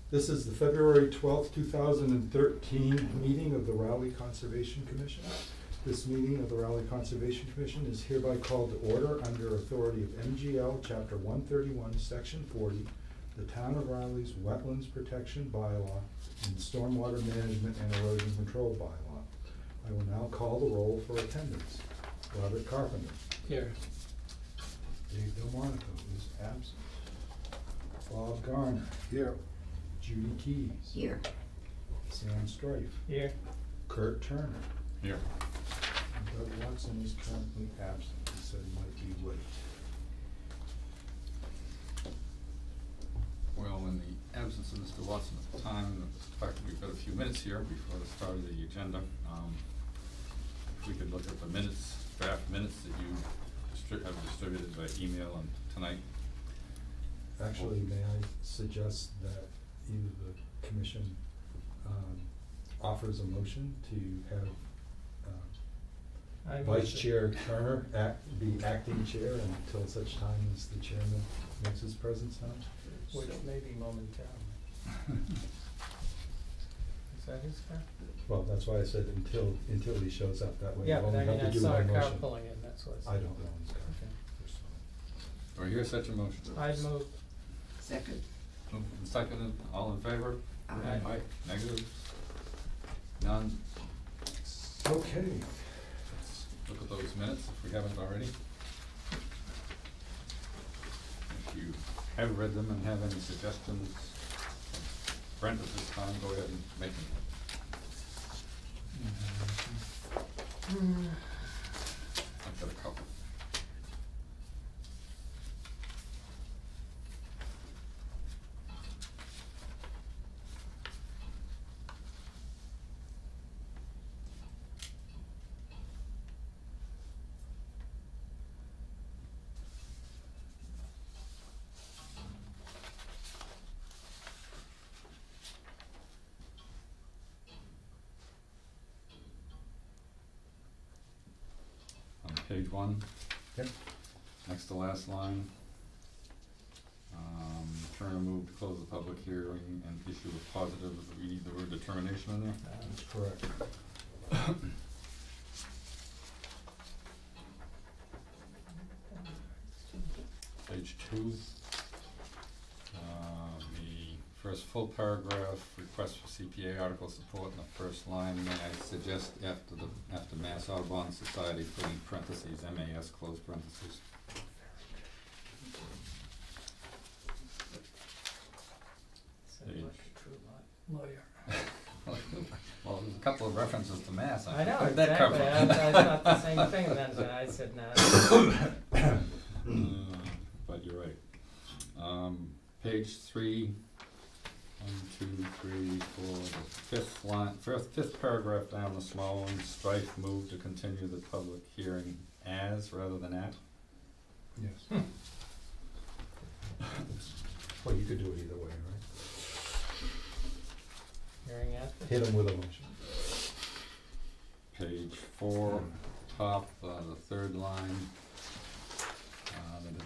This is the February 12th, 2013 meeting of the Raleigh Conservation Commission. This meeting of the Raleigh Conservation Commission is hereby called to order under authority of MGL Chapter 131, Section 40, the Town of Raleigh's Wetlands Protection Bylaw and Stormwater Management and Erosion Control Bylaw. I will now call the roll for attendance. Robert Carpenter. Here. Dave Delmonico is absent. Bob Garner. Here. Judy Keys. Here. Sam Strife. Here. Kurt Turner. Here. And Doug Watson is currently absent. He said he might be late. Well, in the absence of Mr. Watson at the time, and the fact that we've got a few minutes here before the start of the agenda, if we could look at the minutes, draft minutes that you have distributed by email and tonight. Actually, may I suggest that either the commission offers a motion to have Vice Chair Turner be acting chair until such time as the chairman makes his presence known? Which may be momentarily. Is that his car? Well, that's why I said until he shows up. That way you Yeah, but only I mean, have I to do saw one a car motion. pulling in, that's what I said. I don't know his car. Okay. Do I hear such a motion? I'd move. Second. Moved and seconded, all in favor? Aye. Aye. Negative? None? Okay. Let's look at those minutes if we haven't already. If you have read them and have any suggestions, Brent at this time, go ahead and make them. I've got a couple. On page one, Yep. next to last line, Turner moved to close the public hearing and issue a positive, we need the word determination in there? That's correct. Page two, the first full paragraph, request for CPA article support in the first line, may I suggest after Mass Audubon Society, put in parentheses, MAS, close parentheses. Sounds like a true lawyer. Well, there's a couple of references to Mass. I know, Where'd that come exactly, from? I thought the same thing then, so I said no. But you're right. Page three, 1, 2, 3, 4, the fifth line, fifth paragraph down, the small one, Strife moved to continue the public hearing as rather than at. Yes. Well, you could do it either way, right? Hearing after? Hit him with a motion. Page four, top, the third line, that it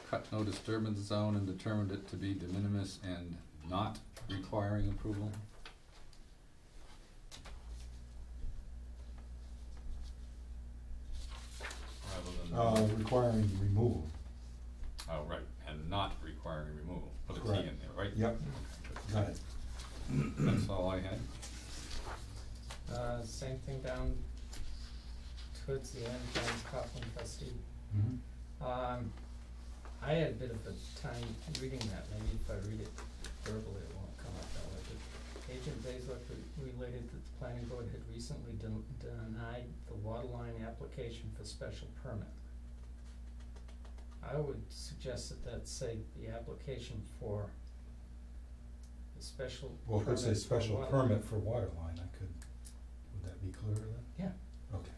cut no disturbance zone and determined it to be de minimis and not requiring approval. Rather than. Requiring removal. Oh, right, and not requiring removal, put a T Correct. in there, right? Yep. Got it. That's all I had. Same thing down towards the end, down Coughlin trustee. Mm-hmm. I had a bit of a time reading that, maybe if I read it verbally it won't come up that way, but Agent Bazelak related that the planning board had recently denied the waterline application for special permit. I would suggest that say the application for the special Well, if permit it's a for special water permit for water line, would that be clearer then? Yeah. Okay.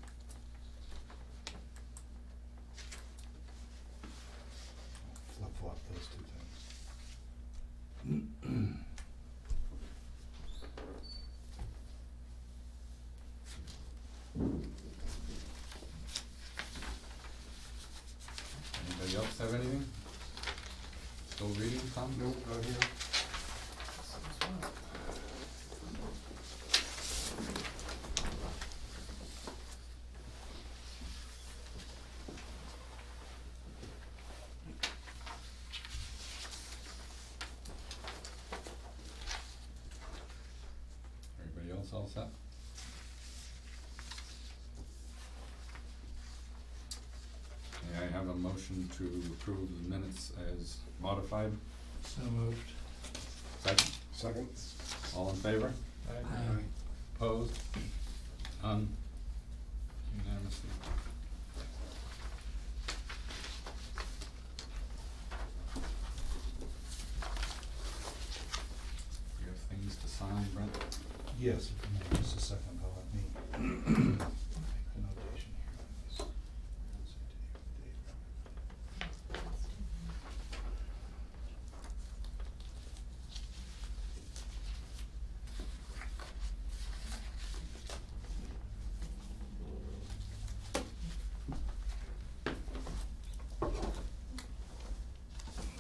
Flip-flop those two things. Anybody else have anything? Still reading, Tom? Nope, not here. That's all set? May I have a motion to approve the minutes as modified? So moved. Second? Second. All in favor? Aye. Opposed? None? Unanimously. We have things to sign, Brent? Yes, if you may, just a second, I'll let me make a notation here on this.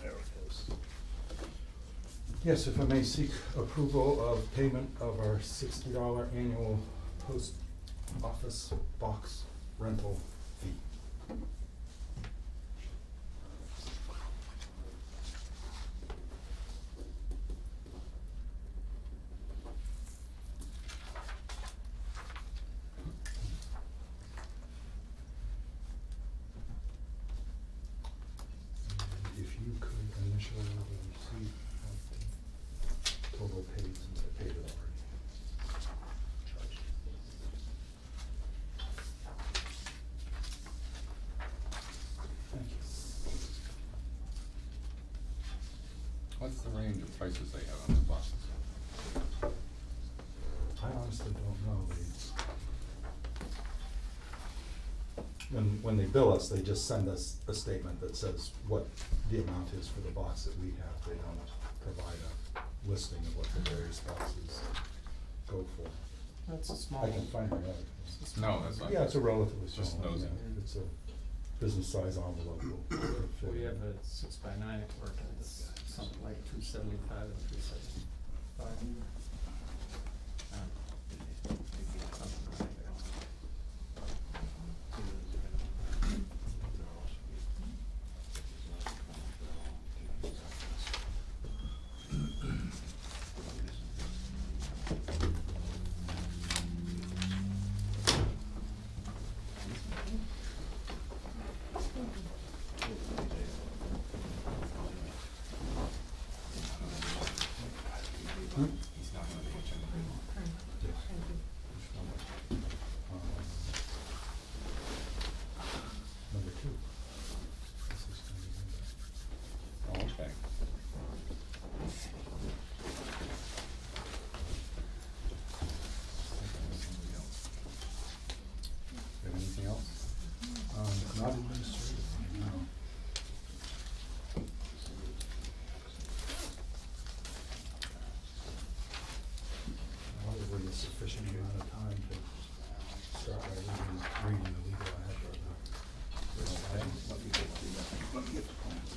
There it is. Yes, if I may seek approval of payment of our $60 annual post office box rental fee. And if you could initial the receipt of the total paid since I paid it already. Thank you. What's the range of prices they have on the boxes? I honestly don't know. When they bill us, they just send us a statement that says what the amount is for the box that we have. They don't provide a listing of what the various boxes go for. That's a small I one. can find my other. No, that's not. Yeah, it's a relatively small Just one, nosy. yeah. It's a business size envelope. will fit We in. have a 6x9 at work, and it's something like 275 and 375. Something like that. Hmm? He's not on the agenda. Yes. Number 2. This is gonna be number- Oh, okay. You have anything else? Not administrative, no. Probably a sufficient amount of time to start by reading the legal ad or the. Okay. Let me get the plans.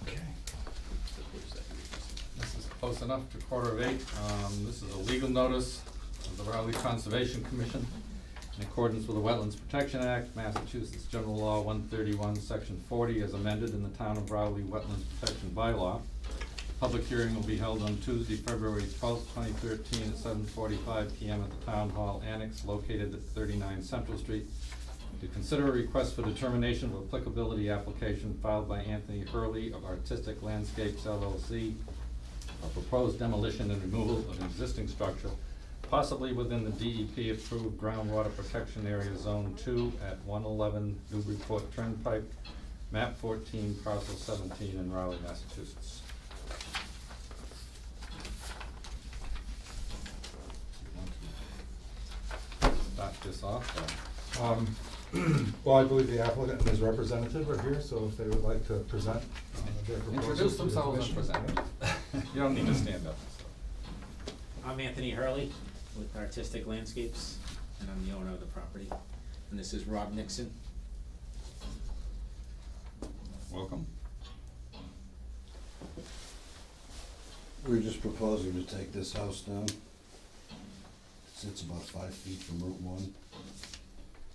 Okay. This is close enough to 7:45. This is a legal notice of the Raleigh Conservation Commission in accordance with the Wetlands Protection Act, Massachusetts General Law 131, Section 40, as amended in the Town of Raleigh Wetlands Protection Bylaw. Public hearing will be held on Tuesday, February 12th, 2013, at 7:45 p.m. at the Town Hall Annex located at 39 Central Street to consider a request for determination of applicability application filed by Anthony Hurley of Artistic Landscapes LLC, a proposed demolition and removal of an existing structure, possibly within the DEP-approved groundwater protection area Zone 2 at 111 Newburyport Turnpike, map 14, parcel 17 in Raleigh, Massachusetts. Start this off, Well, I believe the applicant and his representative are here, so if they would like to present their proposal. introduce to the themselves and commission. present. You don't need to stand up. I'm Anthony Hurley with Artistic Landscapes, and I'm the owner of the property. And this is Rob Nixon. Welcome. We're just proposing to take this house down. It sits about 5 feet from Route 1.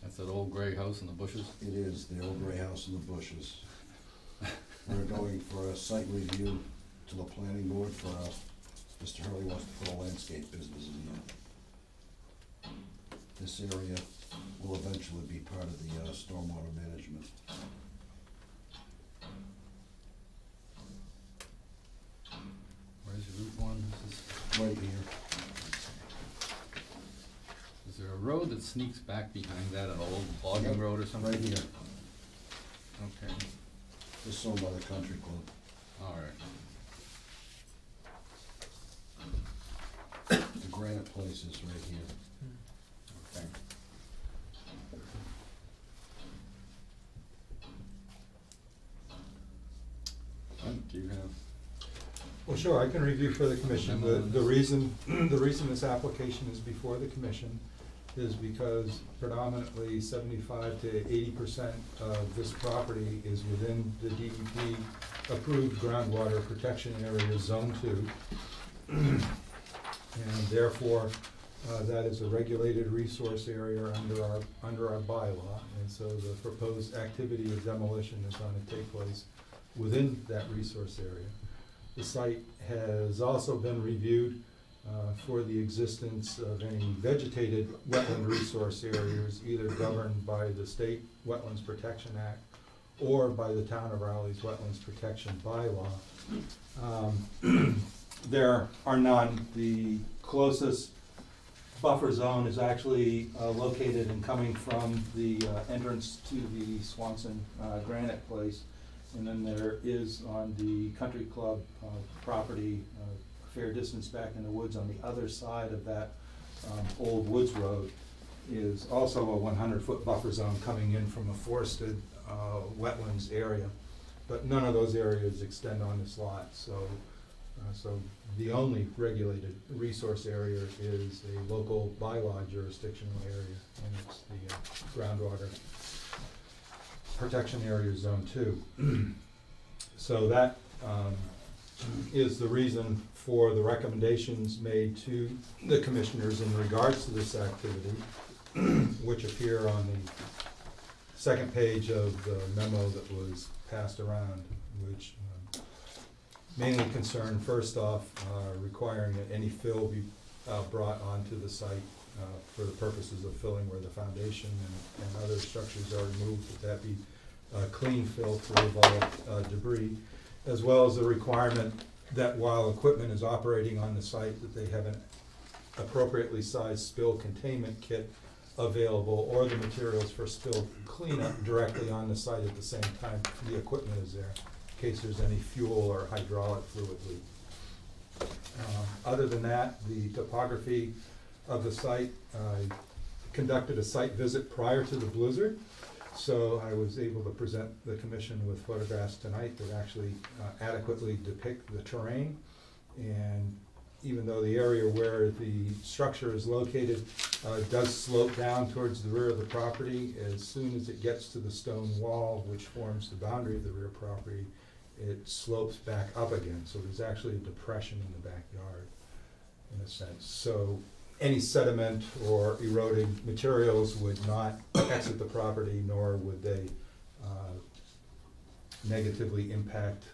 That's that old gray house in the bushes? It is the old gray house in the bushes. We're going for a site review to the planning board for, Mr. Hurley wants to put a landscape business in here. This area will eventually be part of the stormwater management. Where's Route 1? This is, Right here. is there a road that sneaks back behind that, an old logging Yep, road or something? Right here. Okay, This is owned by the country club. all right. The Granite Place is right here. Okay. Do you have, Well, sure, I can review for the commission. The reason, the reason this application is before the commission is because predominantly 75 to 80% of this property is within the DEP approved groundwater protection area, Zone 2. And therefore, that is a regulated resource area under our bylaw. And so the proposed activity of demolition is going to take place within that resource area. The site has also been reviewed for the existence of any vegetated wetland resource areas, either governed by the State Wetlands Protection Act or by the Town of Raleigh's Wetlands Protection Bylaw. There are none. The closest buffer zone is actually located and coming from the entrance to the Swanson Granite Place. And then there is on the country club property, a fair distance back in the woods on the other side of that old woods road, is also a 100-foot buffer zone coming in from a forested wetlands area. But none of those areas extend on this lot, so the only regulated resource area is a local bylaw jurisdictional area, and it's the groundwater protection area, Zone 2. So that is the reason for the recommendations made to the commissioners in regards to this activity, which appear on the second page of the memo that was passed around, which mainly concerned, first off, requiring that any fill be brought onto the site for the purposes of filling where the foundation and other structures are removed, that be clean fill to remove debris, as well as the requirement that while equipment is operating on the site, that they have an appropriately sized spill containment kit available, or the materials for spill cleanup directly on the site at the same time the equipment is there, in case there's any fuel or hydraulic fluid leak. Other than that, the topography of the site, I conducted a site visit prior to the blizzard, so I was able to present the commission with photographs tonight that actually adequately depict the terrain. And even though the area where the structure is located does slope down towards the rear of the property, as soon as it gets to the stone wall, which forms the boundary of the rear property, it slopes back up again. So there's actually a depression in the backyard, in a sense. So any sediment or eroding materials would not exit the property, nor would they negatively impact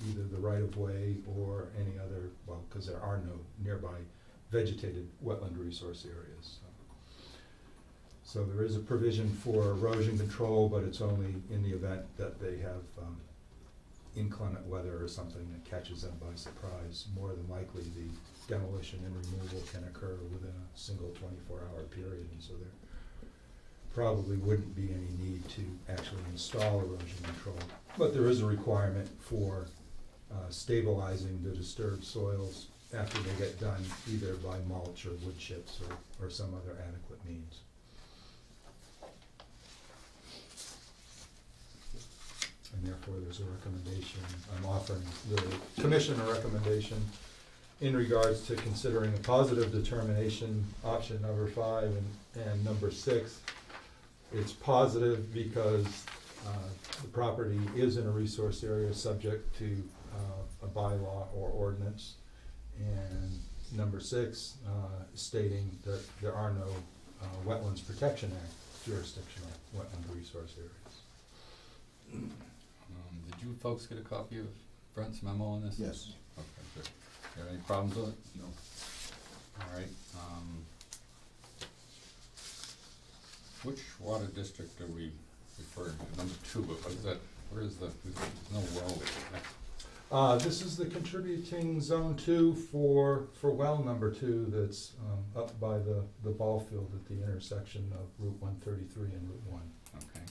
either the right-of-way or any other, well, because there are no nearby vegetated wetland resource areas. So there is a provision for erosion control, but it's only in the event that they have inclement weather or something that catches them by surprise. More than likely, the demolition and removal can occur within a single 24-hour period, and so there probably wouldn't be any need to actually install erosion control. But there is a requirement for stabilizing the disturbed soils after they get done, either by mulch or wood chips or some other adequate means. And therefore, there's a recommendation, I'm offering the commission a recommendation in regards to considering a positive determination, option number 5 and number 6. It's positive because the property is in a resource area subject to a bylaw or ordinance. And number 6, stating that there are no Wetlands Protection Act jurisdictional wetland resource areas. Did you folks get a copy of Brent's memo on this? Yes. Okay, good. You have any problems with it? No. All right, which water district are we referring to? Number 2, but what is that, where is there's no well there. This is the contributing zone 2 for well number 2 that's up by the ball field at the intersection of Route 133 and Route 1. Okay.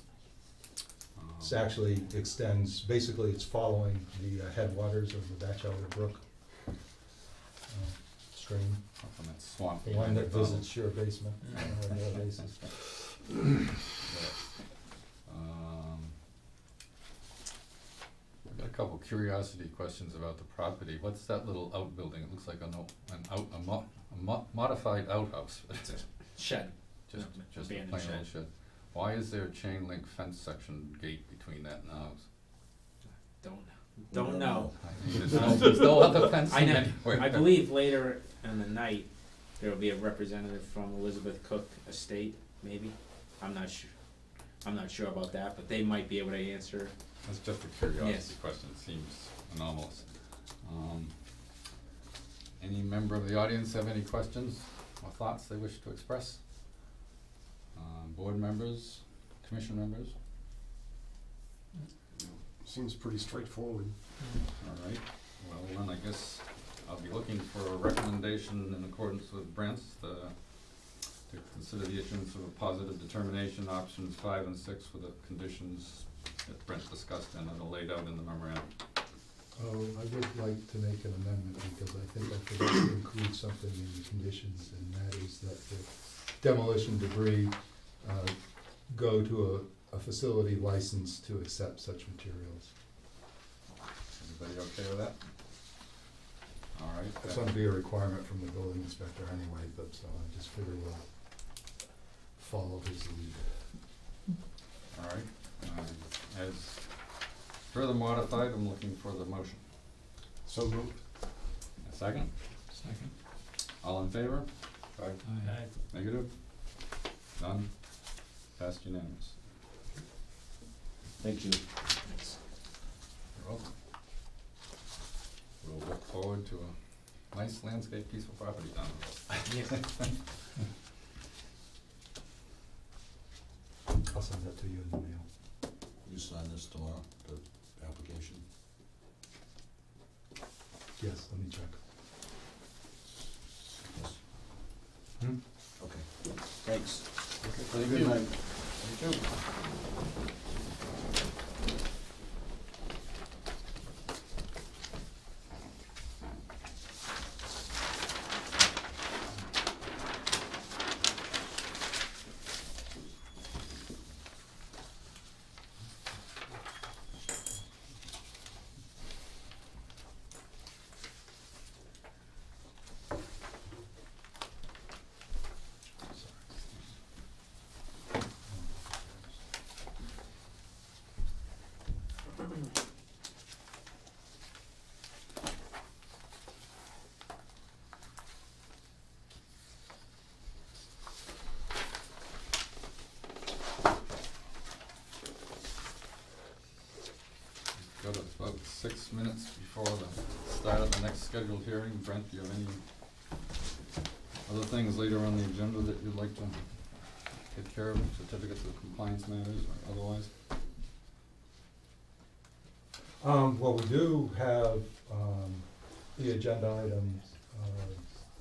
This actually extends, basically it's following the headwaters of the Batchelder Brook stream, Up on that swamp. the one that visits your basement on a regular basis. I've got a couple curiosity questions about the property. What's that little outbuilding? It looks like a modified outhouse. It's a shed. Just No, a abandoned plain old shed. shed. Why is there a chain link fence section gate between that and the house? Don't know. There's no other fencing I know, anywhere. I believe later in the night, there will be a representative from Elizabeth Cook Estate, maybe. I'm not sure about that, but they might be able to answer. That's just a curiosity Yes. question. It seems anomalous. Any member of the audience have any questions or thoughts they wish to express? Board members, commission members? Seems pretty straightforward. All right, well then I guess I'll be looking for a recommendation in accordance with Brent's, to consider the issuance of a positive determination, options 5 and 6 for the conditions that Brent discussed and are laid out in the memorandum. Oh, I would like to make an amendment because I think I forgot to include something in the conditions, and that is that the demolition debris go to a facility licensed to accept such materials. Everybody okay with that? All right. That's going to be a requirement from the building inspector anyway, but so I just figure we'll follow his lead. All right, as further modified, I'm looking for the motion. So moved. A second? Second. All in favor? Aye. Aye. Negative? None? Passed unanimous. Thank you. You're welcome. We'll look forward to a nice landscape piece of property down the road. Yes. I'll send that to you in the mail. You sign this tomorrow, the application? Yes, let me check. Yes. Hmm? Okay, thanks. Thank Good you. night. Thank you. Got about 6 minutes before the start of the next scheduled hearing. Brent, do you have any other things later on the agenda that you'd like to take care of, certificates of compliance matters or otherwise? Well, we do have the agenda items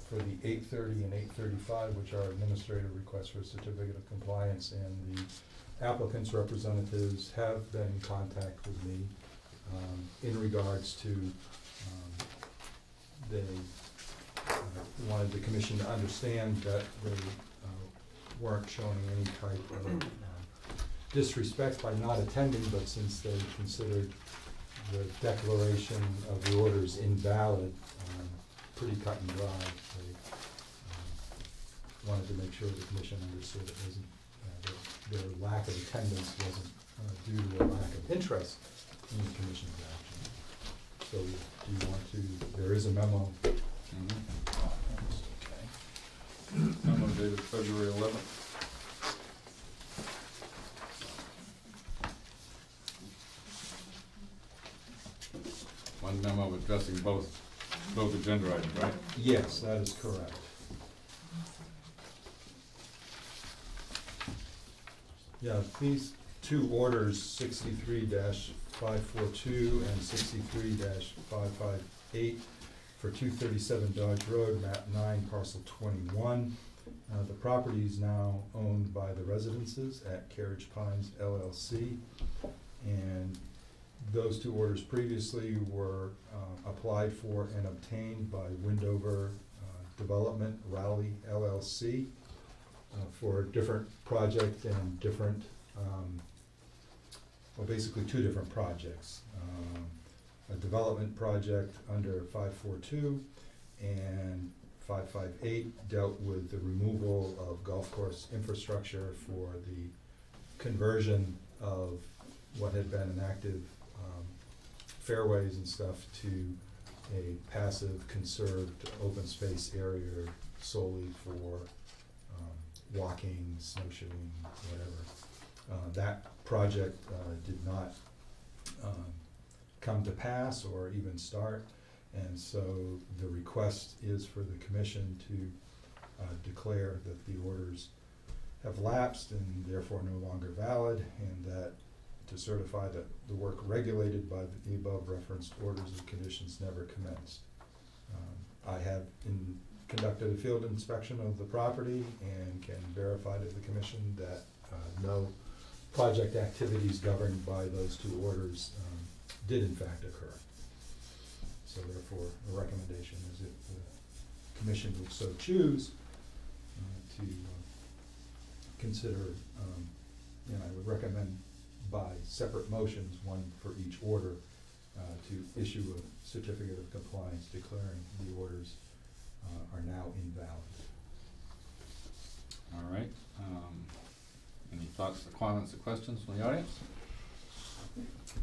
for the 8:30 and 8:35, which are administrative requests for a certificate of compliance, and the applicant's representatives have been in contact with me in regards to they wanted the commission to understand that they weren't showing any type of disrespect by not attending, but since they considered the declaration of the orders invalid, pretty cut and dry, they wanted to make sure the commission understood it wasn't, their lack of attendance wasn't due to a lack of interest in the commission's action. So do you want to, there is a memo Memo dated February 11th. One memo addressing both agenda items, right? Yes, that is correct. Yeah, these two orders, 63-542 and 63-558 for 237 Dodge Road, map 9, parcel 21. The property is now owned by the residences at Carriage Pines LLC, and those two orders previously were applied for and obtained by Windover Development Raleigh LLC for a different project and different, well, basically two different projects. A development project under 542 and 558 dealt with the removal of golf course infrastructure for the conversion of what had been an active fairways and stuff to a passive conserved open space area solely for walking, snowshoeing, whatever. That project did not come to pass or even start, and so the request is for the commission to declare that the orders have lapsed and therefore no longer valid, and that to certify that the work regulated by the above referenced orders and conditions never commenced. I have conducted a field inspection of the property and can verify to the commission that no project activities governed by those two orders did in fact occur. So therefore, the recommendation is if the commission would so choose to consider, and I would recommend by separate motions, one for each order, to issue a certificate of compliance declaring the orders are now invalid. All right. Any thoughts, or comments, or questions from the audience?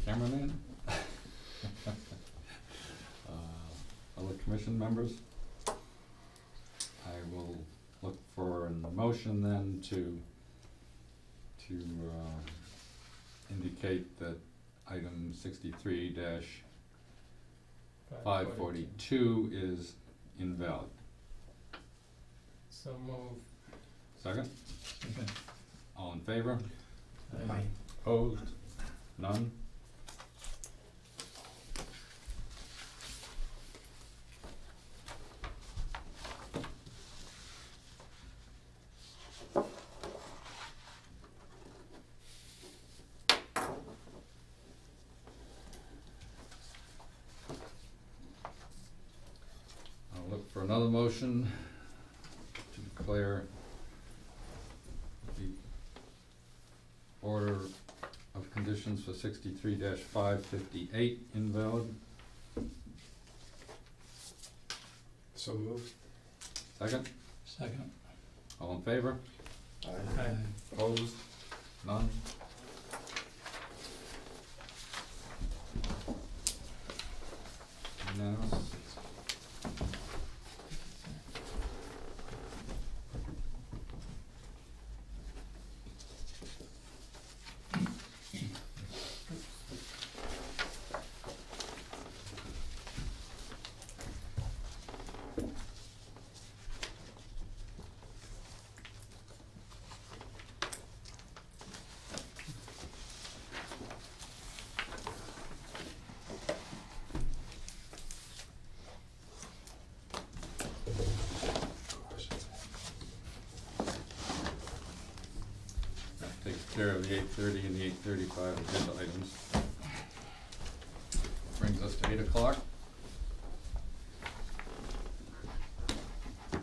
Cameraman? Other commission members? I will look for a motion then to indicate that item 63-542 is invalid. So move. Second? All in favor? Aye. Opposed? None? I'll look for another motion to declare the order of conditions for 63-558 invalid. So moved. Second? Second. All in favor? Aye. Opposed? None? Unanimous? Takes care of the 8:30 and the 8:35 agenda items. Brings us to 8 o'clock. And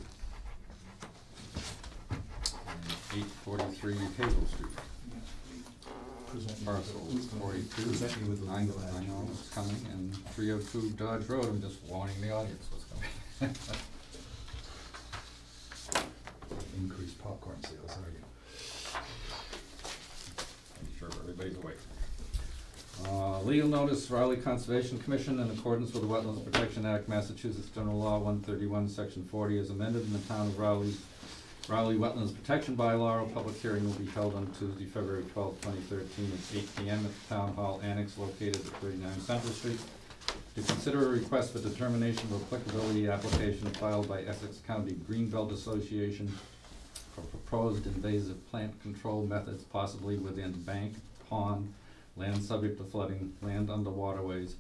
843 Hazel Street. Parcel 42, Present you with the 9, legal I ad. know it's coming, and 302 Dodge Road. I'm just warning the audience what's coming. Increased popcorn sales, are you? I'm sure everybody's awake. Legal notice, Raleigh Conservation Commission, in accordance with the Wetlands Protection Act, Massachusetts General Law 131, Section 40, is amended in the town of Raleigh Wetlands Protection Bylaw. A public hearing will be held on Tuesday, February 12, 2013, at 8 p.m. at the Town Hall Annex located at 39 Central Street, to consider a request for determination of applicability application filed by Essex County Greenbelt Association for proposed invasive plant control methods, possibly within bank, pond, land subject to flooding, land under waterways,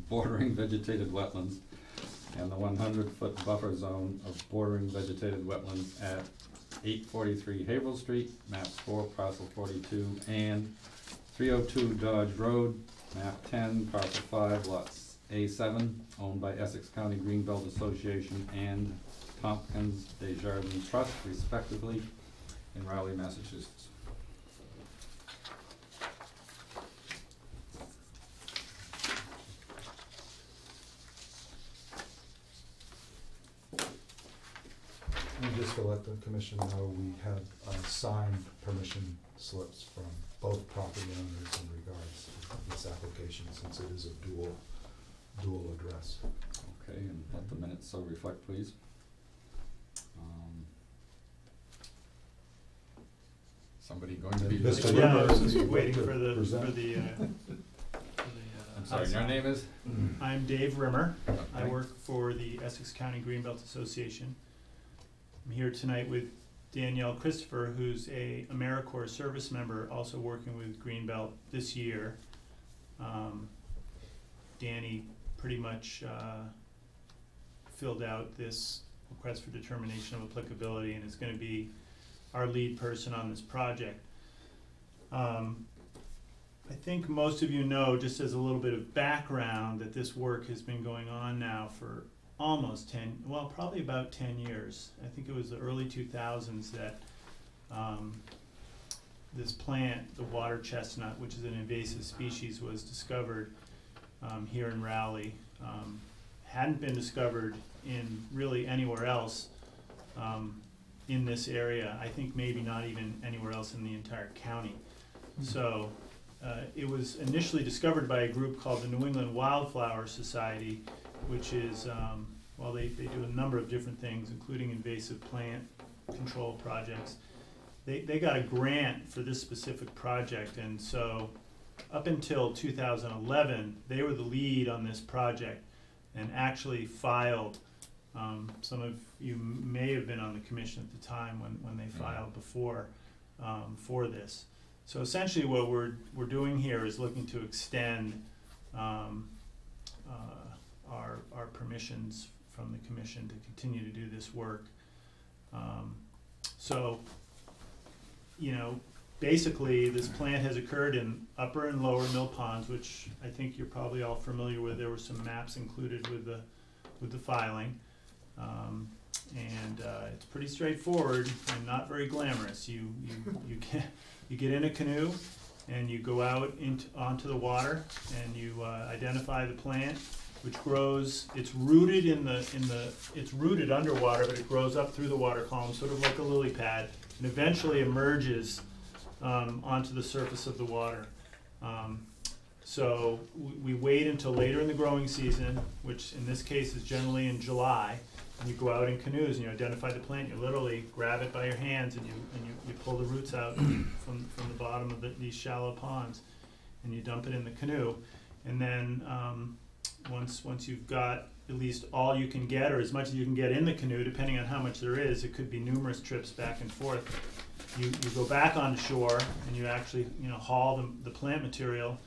bordering vegetated wetlands, and the 100-foot buffer zone of bordering vegetated wetlands at 843 Haverhill Street, map 4, parcel 42, and 302 Dodge Road, map 10, parcel 5, lots A7, owned by Essex County Greenbelt Association and Tompkins Desjardins Trust, respectively, in Raleigh, Massachusetts. And just to let the commission know, we have signed permission slips from both property owners in regards to this application, since it is a dual address. Okay, and let the minutes so reflect, please. Somebody going to be? Mr. Yeah, I Rimmer was is just waiting able for to the, present. I'm sorry, your name is? I'm Dave Rimmer. I Okay. work for the Essex County Greenbelt Association. I'm here tonight with Danielle Christopher, who's a AmeriCorps service member, also working with Greenbelt this year. Danny pretty much filled out this request for determination of applicability and is gonna be our lead person on this project. I think most of you know, just as a little bit of background, that this work has been going on now for almost 10, well, probably about 10 years. I think it was the early 2000s that this plant, the water chestnut, which is an invasive species, was discovered here in Raleigh. Hadn't been discovered in really anywhere else in this area. I think maybe not even anywhere else in the entire county. So it was initially discovered by a group called the New England Wildflower Society, which is, well, they do a number of different things, including invasive plant control projects. They got a grant for this specific project, and so up until 2011, they were the lead on this project and actually filed, some of you may have been on the commission at the time when they filed before for this. So essentially what we're doing here is looking to extend our permissions from the commission to continue to do this work. So, you know, basically this plant has occurred in upper and lower mill ponds, which I think you're probably all familiar with. There were some maps included with the filing. It's pretty straightforward and not very glamorous. You get in a canoe and you go out onto the water and you identify the plant, which grows. It's rooted it's rooted underwater, but it grows up through the water column, sort of like a lily pad, and eventually emerges onto the surface of the water. So we wait until later in the growing season, which in this case is generally in July, and you go out in canoes and you identify the plant. You literally grab it by your hands and you pull the roots out from the bottom of these shallow ponds, and you dump it in the canoe. And then once you've got at least all you can get, or as much as you can get in the canoe, depending on how much there is, it could be numerous trips back and forth. You go back on shore and you actually haul the plant material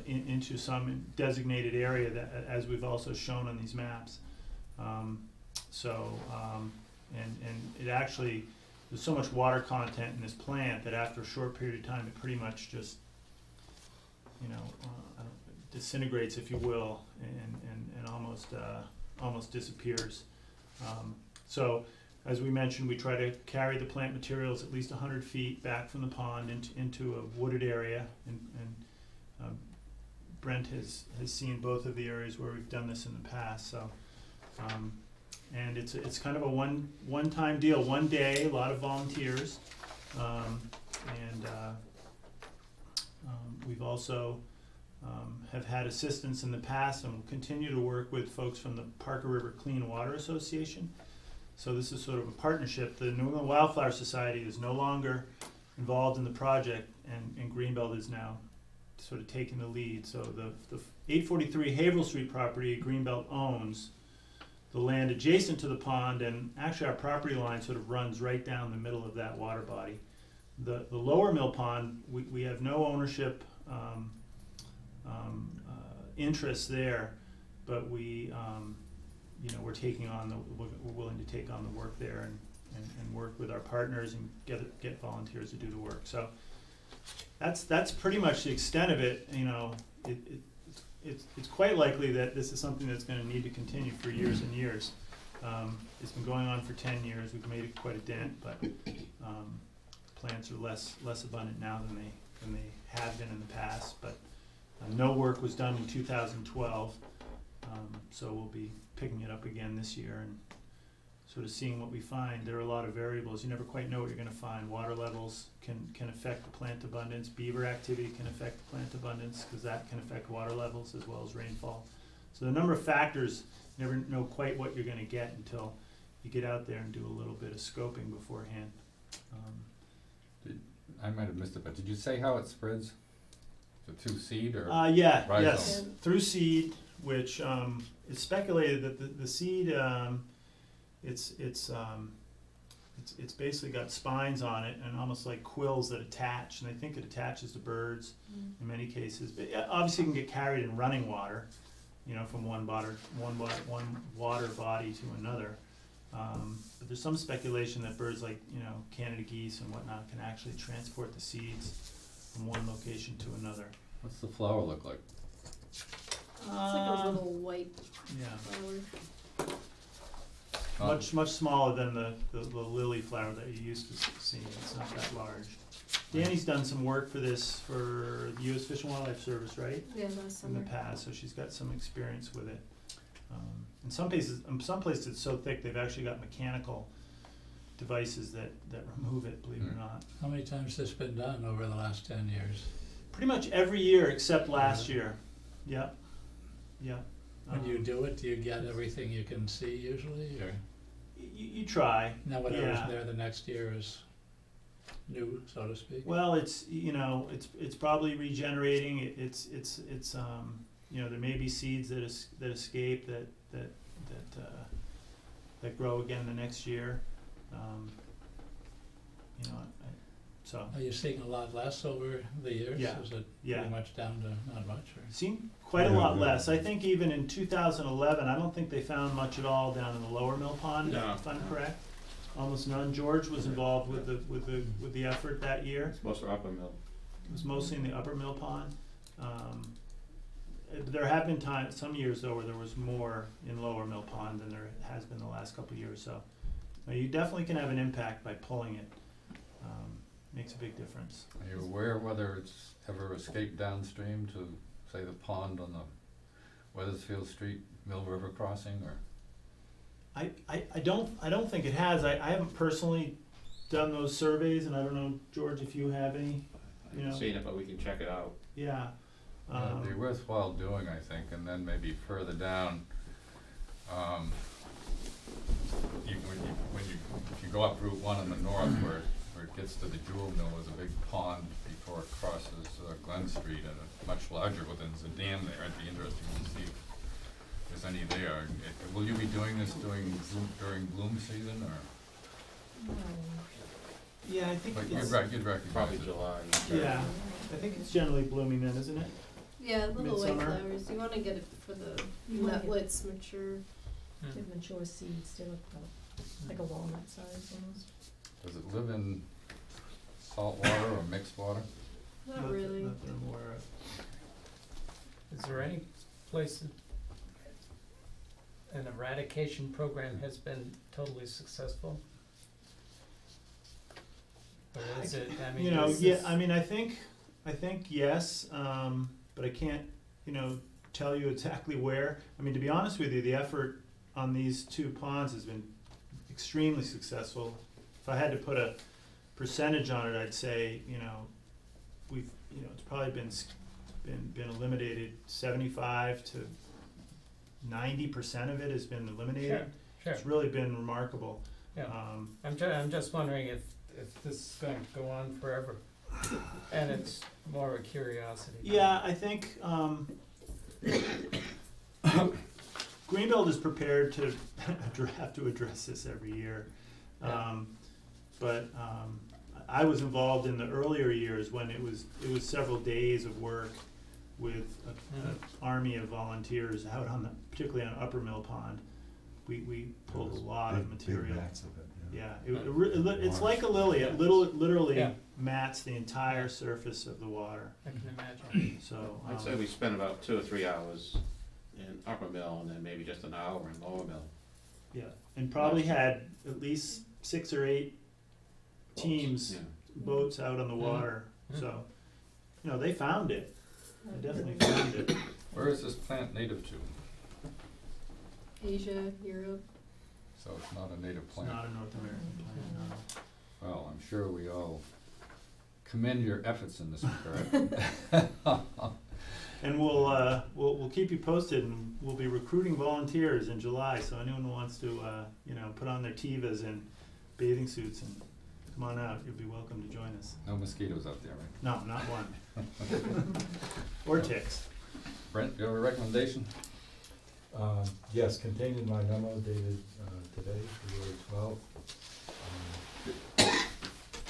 into some designated area that, as we've also shown on these maps. And it actually, there's so much water content in this plant that after a short period of time it pretty much just disintegrates, if you will, and almost disappears. So as we mentioned, we try to carry the plant materials at least 100 feet back from the pond into a wooded area, and Brent has seen both of the areas where we've done this in the past. So, and it's kind of a one-time deal, one day, a lot of volunteers, We've also have had assistance in the past and will continue to work with folks from the Parker River Clean Water Association. So this is sort of a partnership. The New England Wildflower Society is no longer involved in the project, and Greenbelt is now sort of taking the lead. So the 843 Haverhill Street property, Greenbelt owns the land adjacent to the pond, and actually our property line sort of runs right down the middle of that water body. The lower mill pond, we have no ownership interest there, but we, you know, we're willing to take on the work there and work with our partners and get volunteers to do the work. So that's pretty much the extent of it. You know, it's quite likely that this is something that's going to need to continue for years and years. It's been going on for 10 years. We've made it quite a dent, but plants are less abundant now than they have been in the past. But no work was done in 2012, so we'll be picking it up again this year and sort of seeing what we find. There are a lot of variables. You never quite know what you're going to find. Water levels can affect the plant abundance. Beaver activity can affect the plant abundance, because that can affect water levels as well as rainfall. So the number of factors, you never know quite what you're going to get until you get out there and do a little bit of scoping beforehand. I might have missed it, but did you say how it spreads? Through seed or? Yes, rhizome? through seed, which it's speculated that the seed, it's basically got spines on it and almost like quills that attach, and I think it attaches to birds in many cases. But obviously, it can get carried in running water, you know, from one water body to another. But there's some speculation that birds like, you know, Canada geese and whatnot can actually transport the seeds from one location to another. What's the flower look like? It's like a little white Yeah, flower. much smaller than the lily flower that you're used to seeing. It's not that large. Danny's done some work for this for the U.S. Fish and Wildlife Service, right? Yeah, last In summer. the past, so she's got some experience with it. In some places it's so thick they've actually got mechanical devices that remove it, believe it or not. How many times has this been done over the last 10 years? Pretty much every year except last year. Yeah. When you do it, do you get everything you can see usually, or You try. now whatever's Yeah. there the next year is new, so to speak? Well, it's, you know, it's probably regenerating. It's you know, there may be seeds that escape that grow again the next year. You know, so Are you seeing a lot less over the years? Yeah. Is it yeah, pretty much down to not much, or? seen quite a lot less. I think even in 2011, I don't think they found much at all down in the lower mill pond. No. If I'm correct, almost none. George was involved with the effort that year. It's most upper mill. It was mostly in the upper mill pond. There have been some years though, where there was more in lower mill pond than there has been the last couple of years. So you definitely can have an impact by pulling it. Makes a big difference. Are you aware whether it's ever escaped downstream to, say, the pond on the Weathersfield Street Mill River crossing, or? I don't think it has. I haven't personally done those surveys, and I don't know, George, if you have any. I haven't seen it, but we can check it out. Yeah. It'd be worthwhile doing, I think, and then maybe further down, if you go up Route 1 in the north where it gets to the Jewel Mill, there's a big pond before it crosses Glen Street, and a much larger one. There's a dam there. It'd be interesting to see if there's any there. Will you be doing this during bloom season, or? Yeah, I think But it's, you'd recognize Probably it. July. yeah, I think it's generally blooming then, isn't it? Yeah, little white Midsummer. flowers. You want to get it for the You when want it- it's mature. Hmm. They mature seeds, they look like a walnut size almost. Does it live in salt water or mixed water? Not really. Not that I'm aware of. Is there any place that an eradication program has been totally successful? Or is it, I mean, You know, is yeah, this- I mean, I think yes, but I can't, you know, tell you exactly where. I mean, to be honest with you, the effort on these two ponds has been extremely successful. If I had to put a percentage on it, I'd say, you know, we've, you know, it's probably been eliminated 75 to 90% of it has been eliminated. Sure. It's really been remarkable. Yeah. I'm just wondering if this is going to go on forever, and it's more of a curiosity. Yeah, I think Greenbelt is prepared to have to address this every year. Yeah. But I was involved in the earlier years when it was several days of work with an army of volunteers out on particularly on Upper Mill Pond. We pulled a lot of material. Big mats of it, yeah. It's like a lily. It literally Yeah. mats the entire surface of the water. I can imagine. So I'd say we spent about 2 or 3 hours in Upper Mill and then maybe just an hour in Lower Mill. yeah, and probably had at least 6 or 8 teams, Yeah. boats out on the water. Mhm. So, you know, they found it. They definitely found it. Where is this plant native to? Asia, Europe. So it's not a native It's plant. not a North American plant, no. Well, I'm sure we all commend your efforts in this regard. And we'll keep you posted, and we'll be recruiting volunteers in July. So anyone who wants to, put on their Tevas and bathing suits and come on out, you'll be welcome to join us. No mosquitoes out there, right? No, not one. Or ticks. Brent, you have a recommendation? Yes, contained in my memo dated today, February 12th.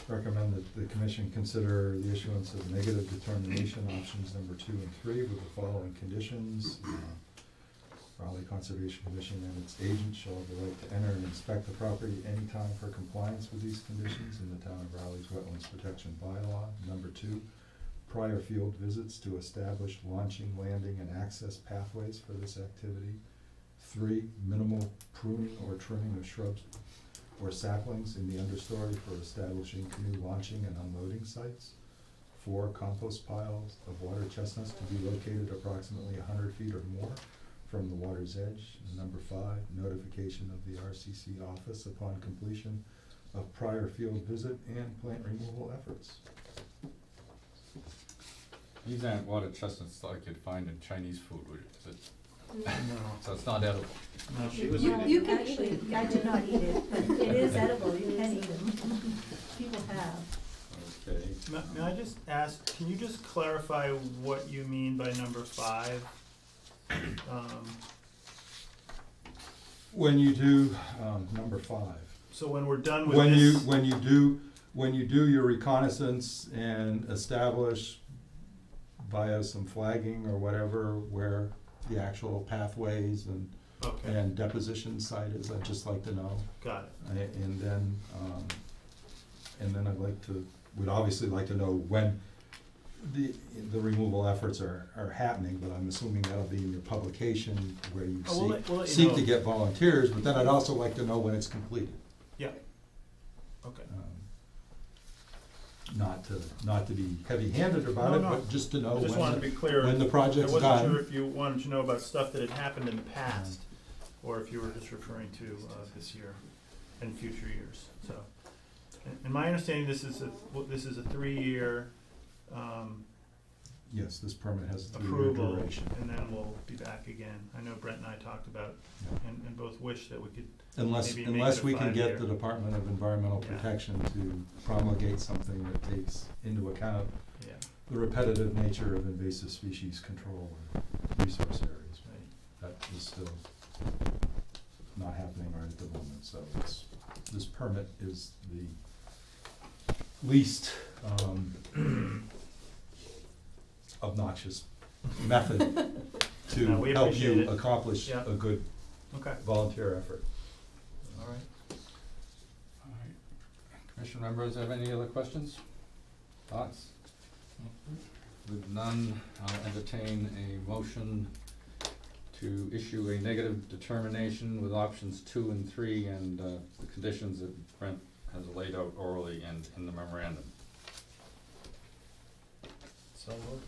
Recommend that the commission consider the issuance of negative determination options number 2 and 3 with the following conditions. Raleigh Conservation Commission and its agents shall have the right to enter and inspect the property anytime for compliance with these conditions in the town of Raleigh's Wetlands Protection Bylaw. Number 2, prior field visits to establish launching, landing, and access pathways for this activity. 3, minimal pruning or trimming of shrubs or saplings in the understory for establishing canoe launching and unloading sites. 4, compost piles of water chestnuts to be located approximately 100 feet or more from the water's edge. And number 5, notification of the RCC office upon completion of prior field visit and plant removal efforts. These aren't water chestnuts like you'd find in Chinese food, is it? No. So it's not edible. No, she was. You can actually, I did not eat it, but it is edible, you can eat them. People have. Okay. May I just ask, can you just clarify what you mean by number 5? When you do, number 5, So when we're done with when this. you do your reconnaissance and establish via some flagging or whatever where the actual pathways Okay, and deposition site is, I'd just like to know. got it. And then we'd obviously like to know when the removal efforts are happening, but I'm assuming that'll be in your publication where you Oh, we'll let you seek know. to get volunteers, but then I'd also like to know when it's completed. Yeah. Okay. Not to be heavy-handed about No, it, no. but just to know I just wanted to be clear. when the project's I wasn't sure done. if you wanted to know about stuff that had happened in the past, or if you were just referring to this year and future years. So, and my understanding, this is a 3-year Yes, this permit has a 3-year approval, duration. and then we'll be back again. I know Brent and I talked about, and both wish that we could. Unless maybe make unless it a we can get 5-year. the Department of Environmental Yeah. Protection to promulgate something that takes into account Yeah, the repetitive nature of invasive species control or resource areas. right. That is still not happening right at the moment, so this permit is the least obnoxious method to No, we help appreciate you it. accomplish Yeah. a good Okay, volunteer effort. all right. All right. Commission members have any other questions? Thoughts? With none, I'll entertain a motion to issue a negative determination with options 2 and 3 and the conditions that Brent has laid out orally and in the memorandum. So moved.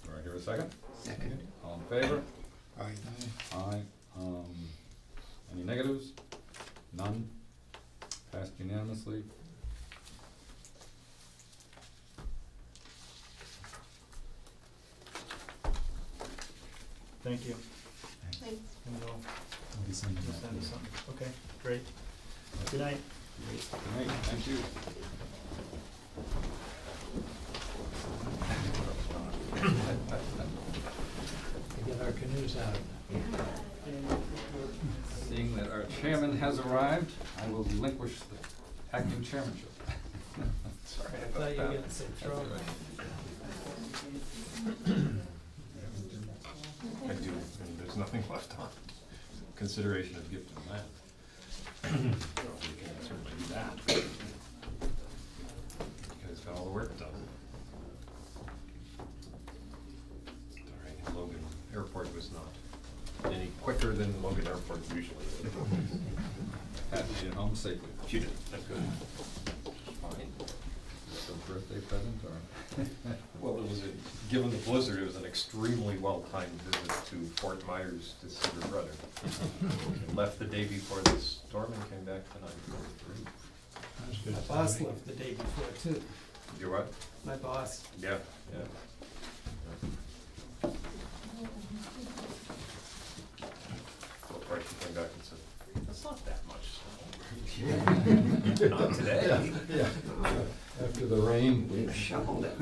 Do I hear a second? Second. All in favor? Aye. Aye. Any negatives? None? Passed unanimously. thank you. Thanks. And you'll I'll be sending you'll that send us to you. something, okay, great. Good night. Good night, thank you. To get our canoes out. Seeing that our chairman has arrived, I will relinquish the acting chairmanship. I thought you were gonna say throw it. I do, and there's nothing left on consideration of gift and land. We can certainly do that. You guys got all the work done. All right, Logan Airport was not any quicker than Logan Airport usually is. Had to get home safely. She did, that's good. Fine. Is it a birthday present or? Well, it was given the blizzard, it was an extremely well-timed visit to Fort Myers to see her brother. Left the day before the storm and came back the night before. That's good. My boss left the day before too. Your what? My boss. Yeah, yeah. So of course she came back and said, that's not that much snow. Not today. Yeah, after the rain, we Shoveled it.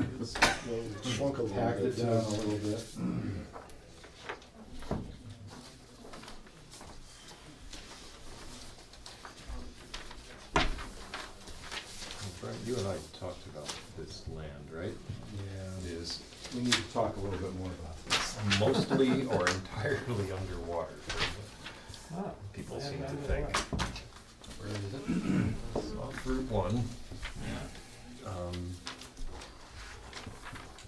Shrunk a little packed bit, it down a little bit. Frank, you and I talked about this land, right? Yeah, It is we need to talk a little bit more about this. mostly or entirely underwater. Oh, People I seem to haven't think. heard Where is it? It's off Route 1.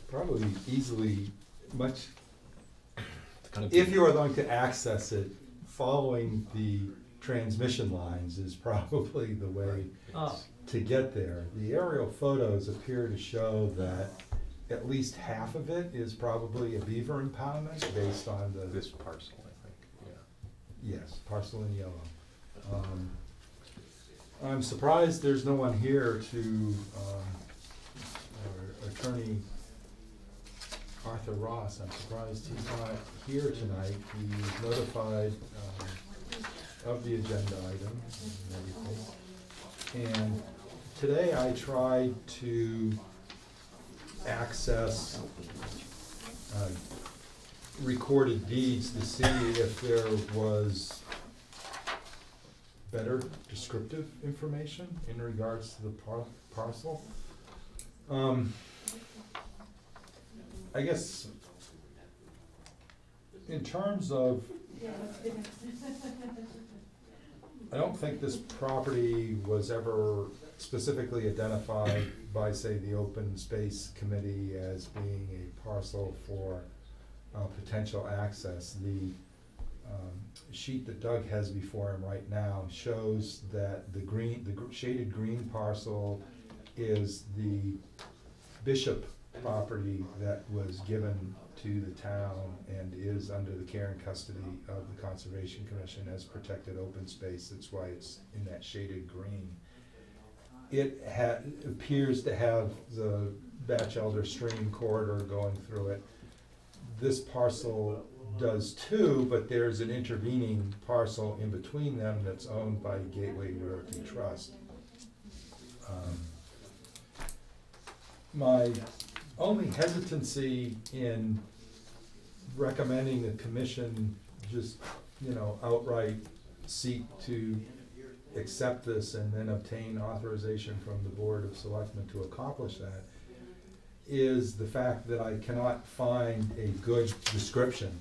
Probably easily, much, Kind of if you are going to access it, following the transmission lines is probably the way Oh. to get there. The aerial photos appear to show that at least half of it is probably a beaver impoundment based on the, This parcel, I think, yeah. yes, parcel in yellow. I'm surprised there's no one here to, our attorney Arthur Ross, I'm surprised he's not here tonight. He was notified of the agenda item and everything. And today I tried to access recorded deeds to see if there was better descriptive information in regards to the parcel. I guess in terms of, I don't think this property was ever specifically identified by, say, the Open Space Committee as being a parcel for potential access. The sheet that Doug has before him right now shows that the shaded green parcel is the Bishop property that was given to the town and is under the care and custody of the Conservation Commission as protected open space. That's why it's in that shaded green. It appears to have the Batchelder Stream corridor going through it. This parcel does too, but there's an intervening parcel in between them that's owned by Gateway Realty Trust. My only hesitancy in recommending the commission just, outright seek to accept this and then obtain authorization from the Board of Selectmen to accomplish that is the fact that I cannot find a good description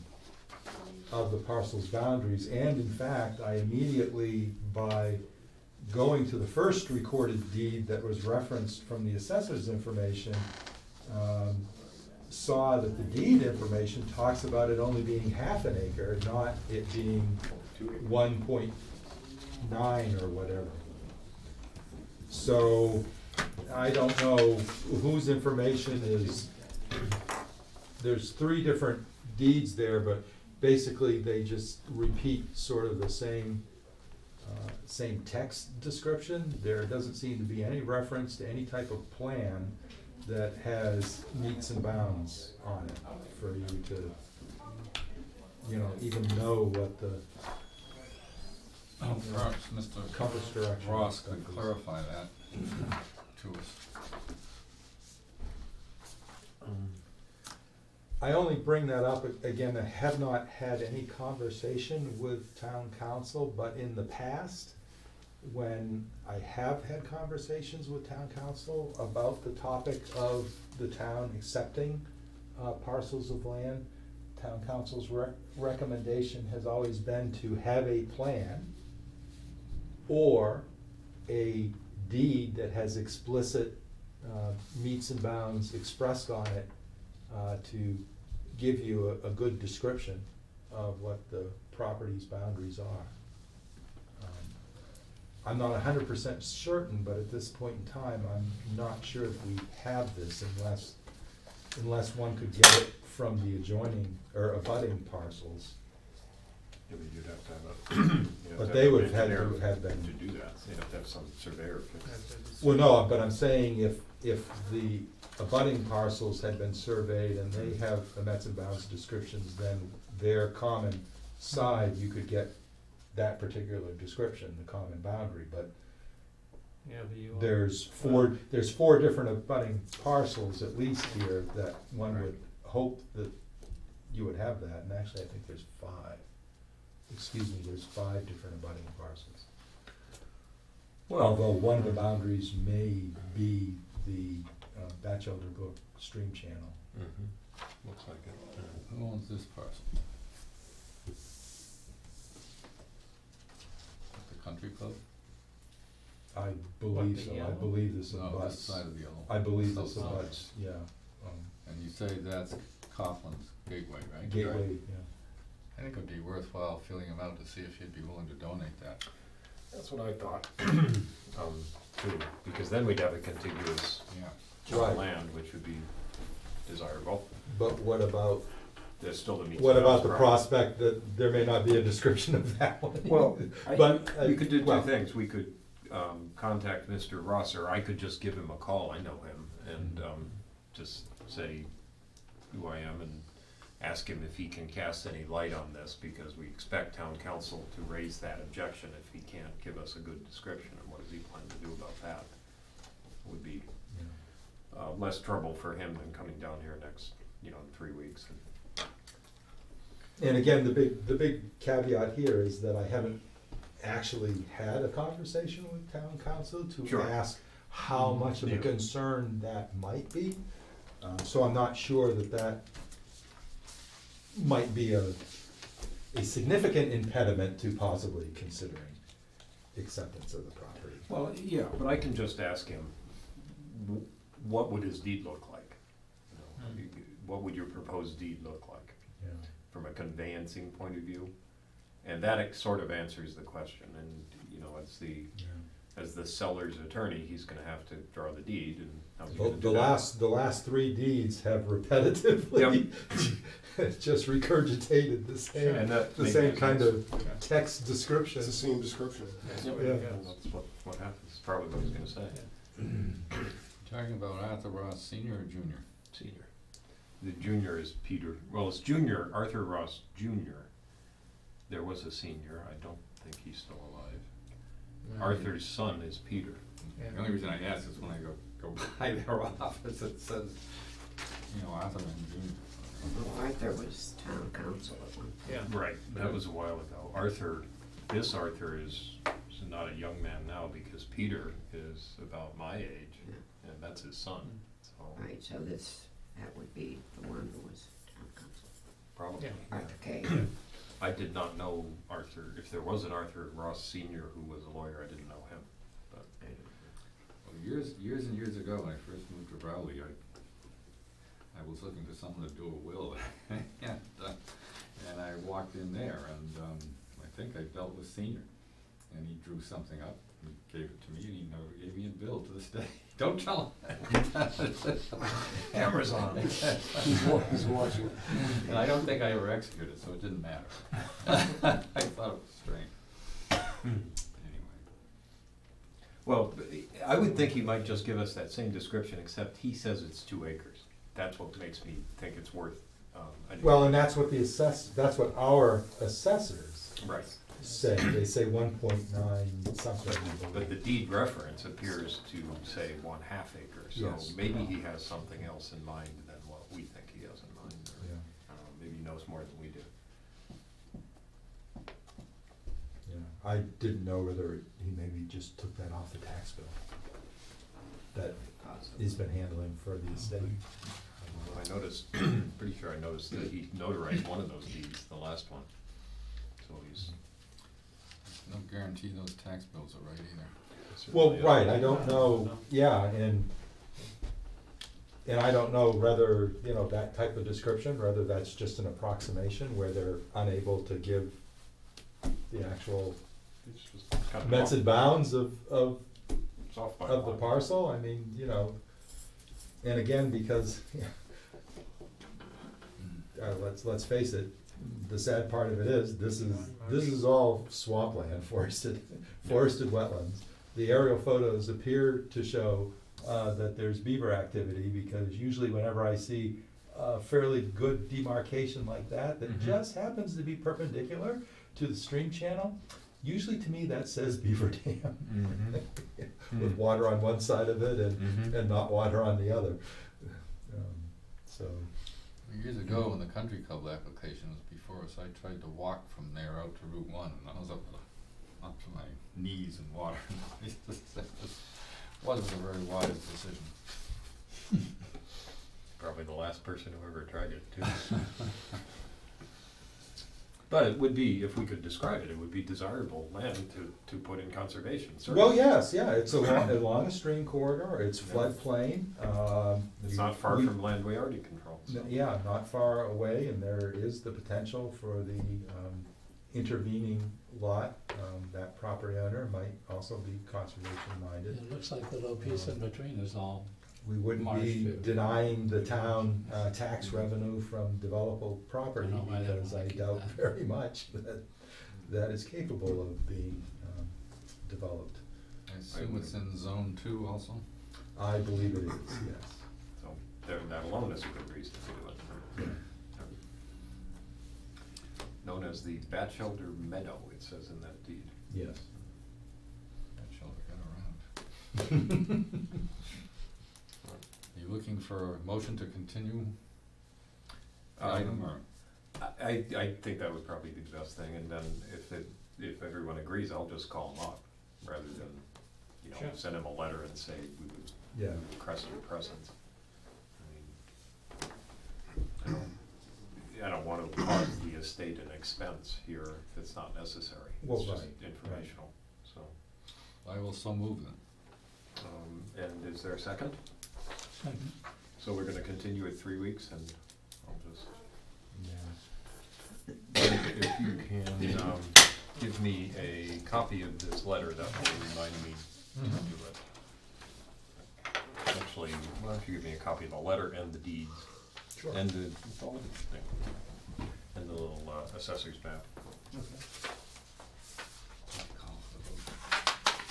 of the parcel's boundaries. And in fact, I immediately, by going to the first recorded deed that was referenced from the assessor's information, saw that the deed information talks about it only being half an acre, not it being 1.9 or whatever. So I don't know whose information is, there's 3 different deeds there, but basically they just repeat sort of the same text description. There doesn't seem to be any reference to any type of plan that has meets and bounds on it for you to even know what the Perhaps Mr. compass direction. Ross stuff could is. clarify that to us. I only bring that up, again, I have not had any conversation with town council, but in the past, when I have had conversations with town council about the topic of the town accepting parcels of land, town council's recommendation has always been to have a plan or a deed that has explicit meets and bounds expressed on it to give you a good description of what the property's boundaries are. I'm not 100% certain, but at this point in time, I'm not sure that we have this unless one could get it from the adjoining or abutting parcels. Yeah, but you'd have to have a. you'd have But to they have would an have had engineer to have been. To do that, you'd have to have some surveyor fix. Well, no, but I'm saying if the abutting parcels had been surveyed and they have the Mets and bounds descriptions, then their common side, you could get that particular description, the common boundary, but Yeah, but you. there's four different abutting parcels at least here that one would hope that you would have that, and actually I think there's 5. Excuse me, there's 5 different abutting parcels. Although one of the boundaries may be the Batchelder Brook stream channel. Mm-hmm. Looks like it. Yeah. Who owns this parcel? The country club? I believe the so, I yellow? believe this No, this abuts. side of the yellow. I believe South this side. abuts, yeah, And you say that's Coughlin's Gateway, right? Gateway, yeah. I think it'd be worthwhile filling him out to see if he'd be willing to donate that. That's what I thought, too, because then we'd have a contiguous Yeah. chunk Right. of land, which would be desirable. But what about There's What about the prospect that there may not be a description of that one? Well, But, we could do two well, things. We could contact Mr. Ross, or I could just give him a call, I know him, and just say who I am and ask him if he can cast any light on this, because we expect town council to raise that objection if he can't give us a good description, and what does he plan to do about that? Would be less trouble for him than coming down here next, in 3 weeks. And again, the big caveat here is that I haven't actually had a conversation with town council to Sure. ask how much of a Yeah. concern that might be. So I'm not sure that might be a significant impediment to possibly considering acceptance of the property. Well, yeah, but I can just ask him, what would his deed look like? What would your proposed deed look like Yeah. from a conveyancing point of view? And that sort of answers the question, and, as the seller's attorney, he's gonna have to draw the deed, and how's he gonna do that? The last 3 deeds have repetitively just regurgitated the same, And that the makes same kind sense. of text description. It's the same description. Yep. Yeah. And that's what happens, probably what he's gonna say. Talking about Arthur Ross Senior or Junior? Senior. The junior is Peter, well, it's Junior, Arthur Ross Junior. There was a senior, I don't think he's still alive. Arthur's son is Peter. The only reason I ask is when I go by their office, it says, Arthur and Junior. Arthur was town council at one point. Yeah. Right, that was a while ago. This Arthur is not a young man now, because Peter is about my age, Yeah. and that's his son, so Right, so that would be the one who was town council. probably. Yeah. Arthur Kay. I did not know Arthur, if there was an Arthur Ross Senior who was a lawyer, I didn't know him, but. Well, years and years ago, when I first moved to Rowley, I was looking for someone to do a will, and I walked in there, and I think I dealt with Senior, and he drew something up, and gave it to me, and he never gave me a bill to this day. Don't tell him. Cameras on. He's watching. And I don't think I ever executed, so it didn't matter. I thought it was strange. Anyway. Well, I would think he might just give us that same description, except he says it's 2 acres. That's what makes me think it's worth Well, and that's what that's what our assessors Right. say, they say 1.9 something. But the deed reference appears to say 1/2 acre, so Yes. maybe he has something else in mind than what we think he has in mind. Or, Yeah. I don't know, maybe he knows more than we do. Yeah, I didn't know whether he maybe just took that off the tax bill that he's been handling for the estate. I noticed, pretty sure I noticed that he notarized one of those deeds, the last one. So he's. No guarantee those tax bills are right either. Well, right, I don't know, yeah, and I don't know whether, you know, that type of description, whether that's just an approximation where they're unable to give the actual It's just kind of mets and bounds of it's off by a the lot. parcel, I mean, you know, and again, because, let's face it, the sad part of it is, this is all swampland, forested wetlands. The aerial photos appear to show, that there's beaver activity, because usually whenever I see a fairly good demarcation like that just happens to be perpendicular to the stream channel, usually to me that says beaver dam. With water on one side of it and not water on the other. So. Years ago, when the country club application was before us, I tried to walk from there out to Route 1, and I was up to my knees in water. It wasn't a very wise decision. Probably the last person who ever tried it too. But it would be, if we could describe it, it would be desirable land to put in conservation, certainly. Well, yes, yeah, it's along a stream corridor, it's floodplain. It's not far from land we already control. So. Yeah, not far away, and there is the potential for the intervening lot. That property owner might also be conservation minded. It looks like the little piece in between is all, We wouldn't Marsh be too. denying the town tax revenue from developable property, I know, I don't because I wanna keep doubt that. very much that is capable of being developed. I assume it's in Zone 2 also? I believe it is, yes. So that alone is a good reason to do it. Known as the Batchelder Meadow, it says in that deed. Yes. That shall get around. Are you looking for a motion to continue the item, or? I think that would probably be the best thing, and then if everyone agrees, I'll just call him up, rather than, you know, Sure. send him a letter and say we would Yeah. request your presence. I mean, I don't want to cause the estate an expense here if it's not necessary. Well, It's just right, informational, so. I will so move then. And is there a second? So we're gonna continue it 3 weeks, and I'll just, if you can, give me a copy of this letter, that will remind me to do it. Actually, why don't you give me a copy of the letter and the deeds? Sure. And the thing, and the little assessor's map. Call for the vote.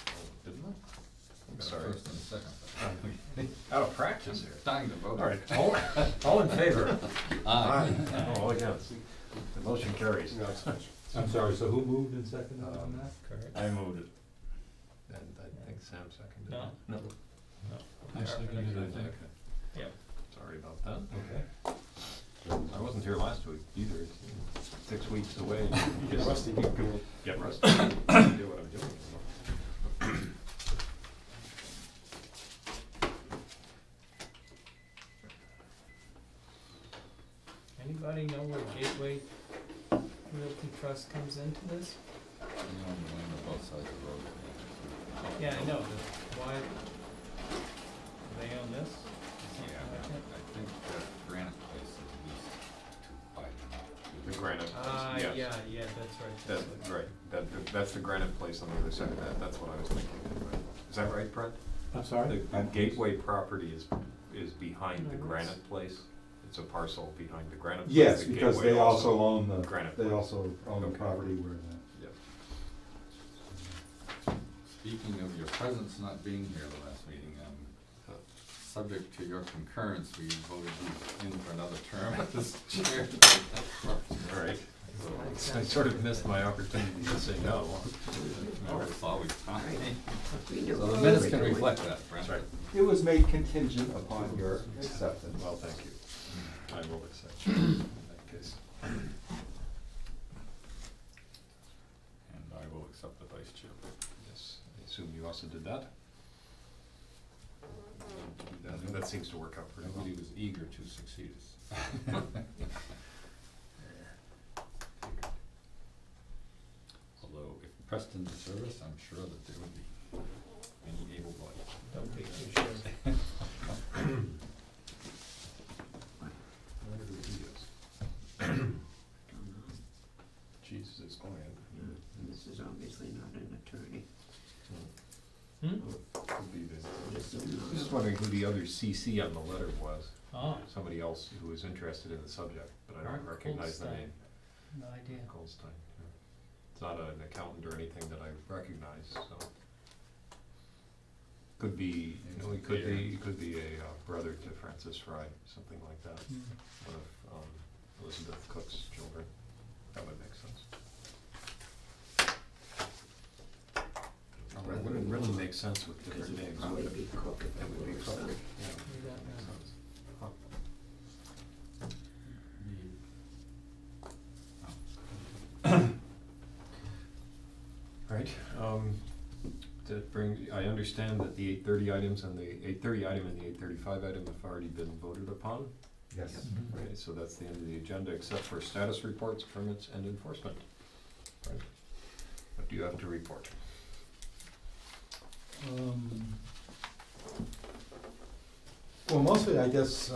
Oh, didn't I? I'm Got a sorry. First and a second. Out of practice here. Dying to vote. All right, all in favor? Aye. All against. The motion carries. I'm sorry, so who moved and seconded on that? correct? I moved it. And I think Sam seconded it. No. No. I seconded it, I think. Yep. Sorry about that. Okay. I wasn't here last week either. It's 6 weeks away. Get rusty. Get rusty. Do what I'm doing. Anybody know where Gateway Realty Trust comes into this? You own the land on both sides of the road. Yeah, I know, but why, do they own this? Yeah, I think that Granite Place is at least 2 by 2. The granite place, yes. Yeah, that's right. That's right. That's the granite place on the other side of that. That's what I was thinking. Is that right, Brent? I'm sorry? The Gateway property is behind the No, granite place? It's a parcel behind the granite place? Yes, The because Gateway they also own Granite they place. also own the Okay. property where that. Yep. Speaking of your presence not being here the last meeting, subject to your concurrence, we voted you in for another term as chair. All right. I sort of missed my opportunity to say no. Remember, it's always time. We knew So what the we minutes were can doing. reflect that, Brent. That's right. It was made contingent upon your acceptance. Well, thank you. I will accept in that case. And I will accept the vice chair. Yes, I assume you also did that? That seems to work out pretty well. Nobody was eager to succeed us. Although if Preston deserved us, I'm sure that there would be many able bodies. Don't be too sure. Where did he is? Jesus is going. This is obviously not an attorney. Could be the. This is I was not. just wondering who the other CC on the letter was. Oh, Somebody else who was interested in the subject, but I don't Mark recognize the Goldstein. name. no idea. Goldstein. Yeah. It's not an accountant or anything that I recognize, so. Could be, you know, he could be a brother to Francis Fry, something like that. One of Elizabeth Cook's children. That would make sense. It wouldn't really make sense with Because different it would names. probably would it? be Cook if It it would be were a Cook, son. yeah. We don't Makes know. sense. Huh. Right, that brings, I understand that the 8:30 items and the 8:30 item and the 8:35 item have already been voted upon. Yes. Right, so that's the end of the agenda, except for status reports, permits, and enforcement. Right. What do you have to report? Well, mostly, I guess,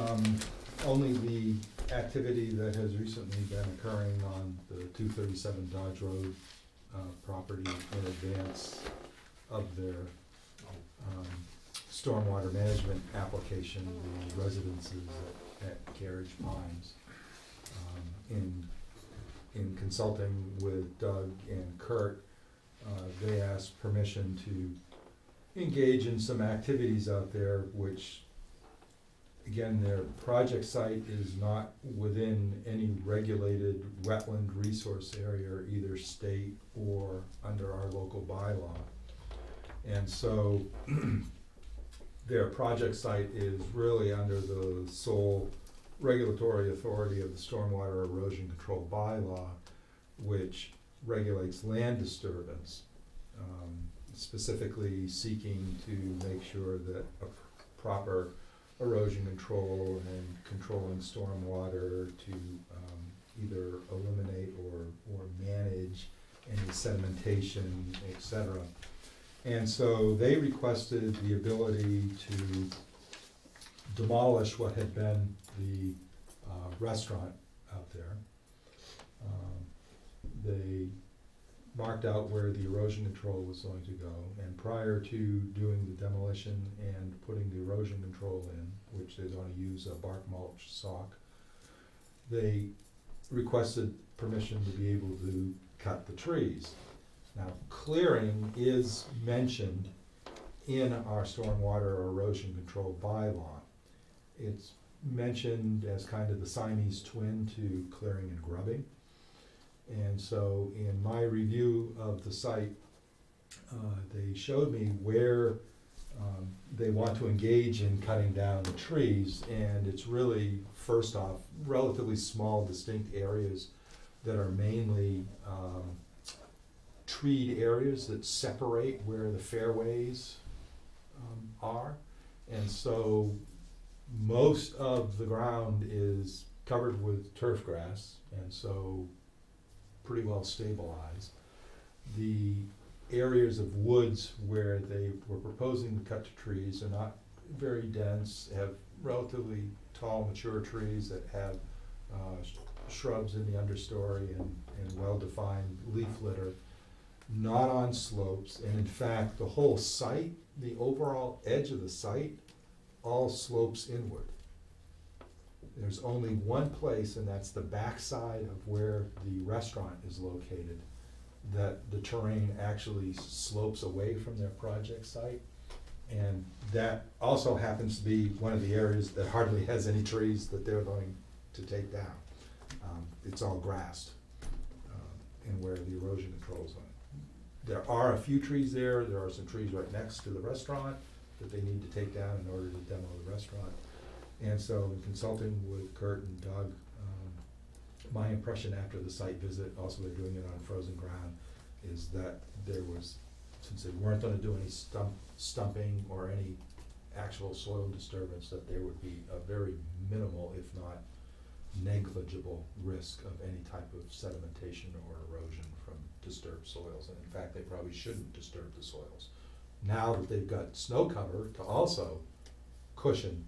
only the activity that has recently been occurring on the 237 Dodge Road property in advance of their stormwater management application, the residences at Carriage Pines. In consulting with Doug and Kurt, they asked permission to engage in some activities out there, which, again, their project site is not within any regulated wetland resource area, either state or under our local bylaw. And so their project site is really under the sole regulatory authority of the Stormwater Erosion Control Bylaw, which regulates land disturbance, specifically seeking to make sure that a proper erosion control and controlling stormwater to either eliminate or manage any sedimentation, et cetera. And so they requested the ability to demolish what had been the restaurant out there. They marked out where the erosion control was going to go, and prior to doing the demolition and putting the erosion control in, which they're going to use a bark mulch sock, they requested permission to be able to cut the trees. Now, clearing is mentioned in our stormwater erosion control bylaw. It's mentioned as kind of the Siamese twin to clearing and grubbing. And so in my review of the site, they showed me where they want to engage in cutting down the trees, and it's really, first off, relatively small distinct areas that are mainly treed areas that separate where the fairways are. And so most of the ground is covered with turf grass, and so pretty well stabilized. The areas of woods where they were proposing to cut the trees are not very dense, have relatively tall mature trees that have shrubs in the understory and well-defined leaf litter, not on slopes, and in fact the whole site, the overall edge of the site, all slopes inward. There's only one place, and that's the backside of where the restaurant is located, that the terrain actually slopes away from their project site. And that also happens to be one of the areas that hardly has any trees that they're going to take down. It's all grassed, and where the erosion control's on. There are a few trees there are some trees right next to the restaurant that they need to take down in order to demo the restaurant. And so in consulting with Kurt and Doug, my impression after the site visit, also they're doing it on frozen ground, is that there was, since they weren't gonna do any stumping or any actual soil disturbance, that there would be a very minimal, if not negligible, risk of any type of sedimentation or erosion from disturbed soils. And in fact, they probably shouldn't disturb the soils. Now that they've got snow cover to also cushion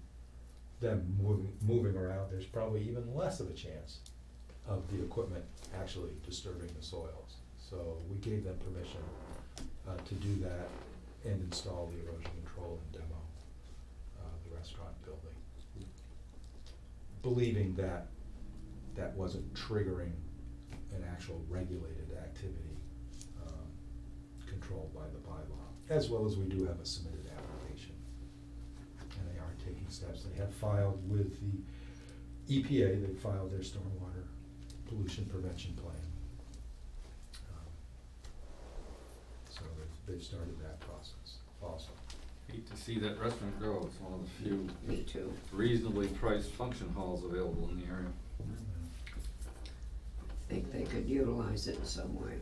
them moving around, there's probably even less of a chance of the equipment actually disturbing the soils. So we gave them permission to do that and install the erosion control and demo the restaurant building, believing that that wasn't triggering an actual regulated activity controlled by the bylaw, as well as we do have a submitted application. And they are taking steps. They have filed with the EPA, they filed their stormwater pollution prevention plan. So they've started that process also. Hate to see that restaurant go, it's one of the few Me too. reasonably priced function halls available in the area. I think they could utilize it in some way.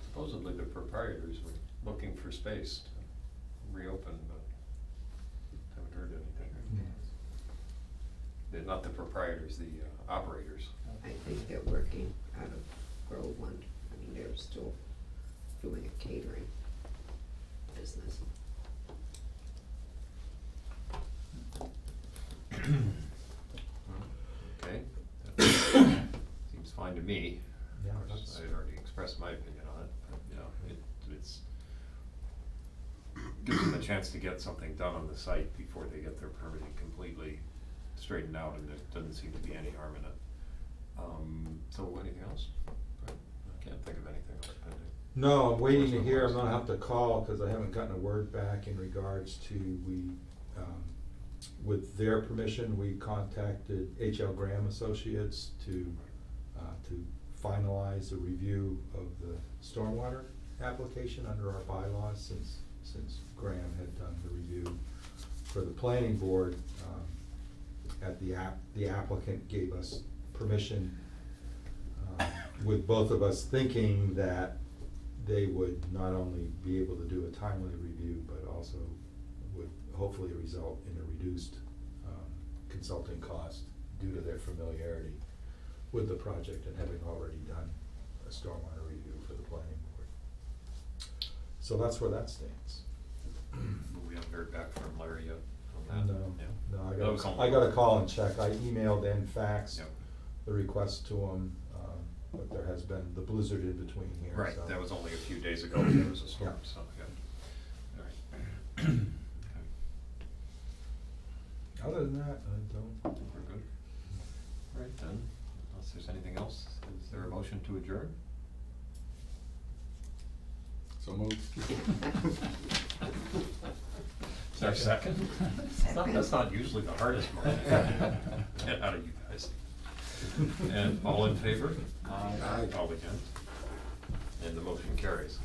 Supposedly the proprietors were looking for space to reopen, but haven't heard anything. They're not the proprietors, the operators. I think they're working out of Groveland. I mean, they're still doing a catering business. Okay. Seems fine to me. Yeah, Of course, that's- I had already expressed my opinion on it, but, you know, it's gives them a chance to get something done on the site before they get their permitting completely straightened out, and there doesn't seem to be any harm in it. So anything else? I can't think of anything else pending. No, I'm waiting to hear, I'm gonna have to call, cause I haven't gotten a word back in regards to, with their permission, we contacted H.L. Graham Associates to finalize the review of the stormwater application under our bylaws, since Graham had done the review for the planning board. The applicant gave us permission, with both of us thinking that they would not only be able to do a timely review, but also would hopefully result in a reduced consulting cost due to their familiarity with the project and having already done a stormwater review for the planning board. So that's where that stands. We haven't heard back from Larry yet on that. No, Yeah. no, That was I gotta call and check. I emailed and faxed Yep. the request to them, but there has been the blizzard in between here, Right, so. that was only a few days ago, there was a storm, Yeah. so, yeah. All right. Okay. Other than that, I don't. We're good. All right then, unless there's anything else, is there a motion to adjourn? So moved. Is there a second? That's not usually the hardest one. Get out of you guys. And all in favor? Aye. All against? And the motion carries.